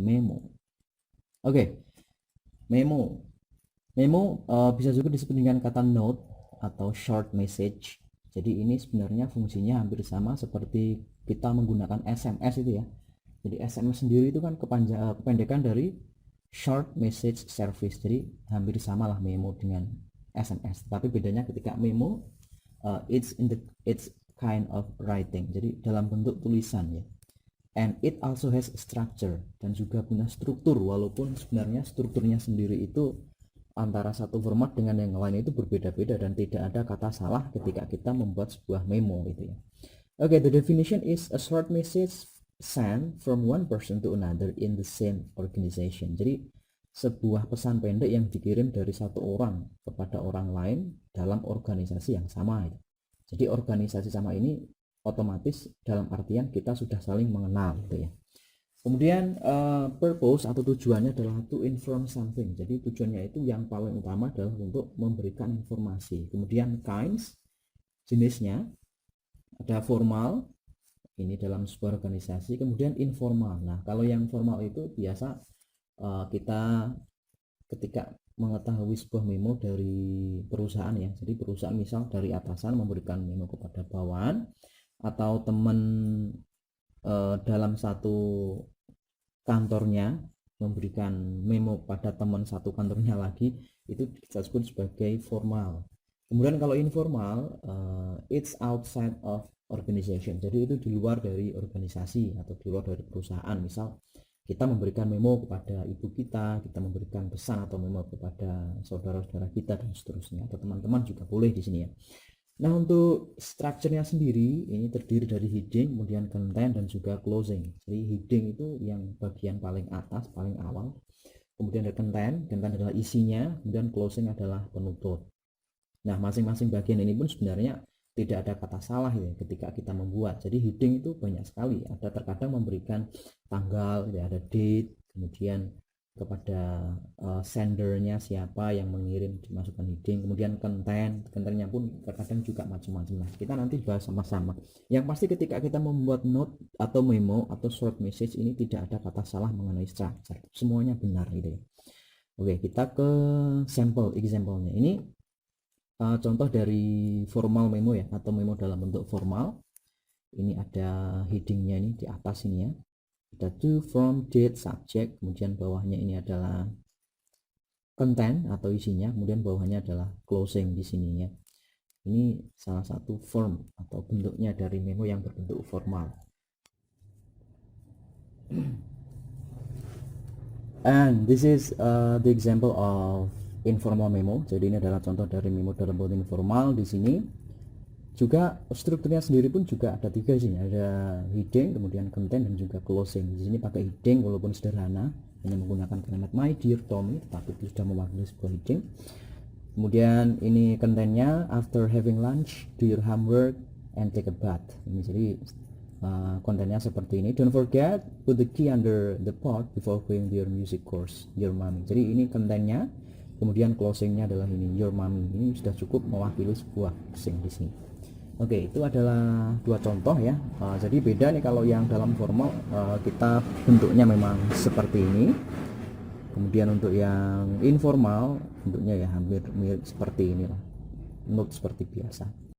memo. Oke, memo. Memo bisa juga disebut dengan kata note atau short message. Jadi ini sebenarnya fungsinya hampir sama seperti kita menggunakan SMS itu ya. Jadi SMS sendiri itu kan kependekan dari short message service. Jadi hampir sama lah memo dengan SMS. Tapi bedanya ketika memo it's kind of writing. Jadi dalam bentuk tulisan ya. And it also has a structure, dan juga punya struktur, walaupun sebenarnya strukturnya sendiri itu antara satu format dengan yang lain itu berbeda-beda dan tidak ada kata salah ketika kita membuat sebuah memo gitu ya. Okay, the definition is a short message sent from one person to another in the same organization. Jadi sebuah pesan pendek yang dikirim dari satu orang kepada orang lain dalam organisasi yang sama gitu. Jadi organisasi sama ini otomatis dalam artian kita sudah saling mengenal gitu ya. Kemudian purpose atau tujuannya adalah to inform something. Jadi tujuannya itu yang paling utama adalah untuk memberikan informasi. Kemudian kinds, jenisnya ada formal, ini dalam sebuah organisasi. Kemudian informal. Nah kalau yang formal itu biasa kita ketika mengetahui sebuah memo dari perusahaan ya. Jadi perusahaan misal dari atasan memberikan memo kepada bawahan, atau teman dalam satu kantornya memberikan memo pada teman satu kantornya lagi, itu kita sebut sebagai formal. Kemudian kalau informal, it's outside of organization. Jadi itu di luar dari organisasi atau di luar dari perusahaan. Misal kita memberikan memo kepada ibu kita memberikan pesan atau memo kepada saudara-saudara kita dan seterusnya, atau teman-teman juga boleh di sini ya. Nah untuk strukturnya sendiri ini terdiri dari heading, kemudian content, dan juga closing. Jadi heading itu yang bagian paling atas, paling awal. Kemudian ada content adalah isinya, kemudian closing adalah penutup. Nah masing-masing bagian ini pun sebenarnya tidak ada kata salah ya ketika kita membuat. Jadi heading itu banyak sekali. Ada terkadang memberikan tanggal, ya ada date, kemudian kepada sendernya siapa yang mengirim dimasukkan heading, kemudian kontennya pun terkadang juga macam-macam. Nah kita nanti bahas sama-sama. Yang pasti ketika kita membuat note atau memo atau short message ini tidak ada kata salah mengenai structure, semuanya benar gitu ya. Oke, kita ke sampel example-nya. Ini contoh dari formal memo ya, atau memo dalam bentuk formal. Ini ada headingnya ini di atas ini ya, ada to, from, date, subject, kemudian bawahnya ini adalah content atau isinya, kemudian bawahnya adalah closing di sini ya. Ini salah satu form atau bentuknya dari memo yang berbentuk formal. And this is the example of informal memo. Jadi ini adalah contoh dari memo dalam bentuk informal. Di sini juga strukturnya sendiri pun juga ada tiga sini, ada heading, kemudian content, dan juga closing. Di sini pakai heading walaupun sederhana, hanya menggunakan kalimat my dear Tommy, tapi itu sudah mewakili sebuah heading. Kemudian ini kontennya after having lunch, do your homework, and take a bath. Ini jadi kontennya seperti ini. Don't forget put the key under the pot before going to your music course, your mommy. Jadi ini kontennya, kemudian closingnya adalah ini, your mommy. Ini sudah cukup mewakili sebuah sing di sini. Oke, itu adalah dua contoh ya. Jadi beda nih kalau yang dalam formal kita bentuknya memang seperti ini. Kemudian untuk yang informal bentuknya ya hampir mirip seperti inilah, note seperti biasa.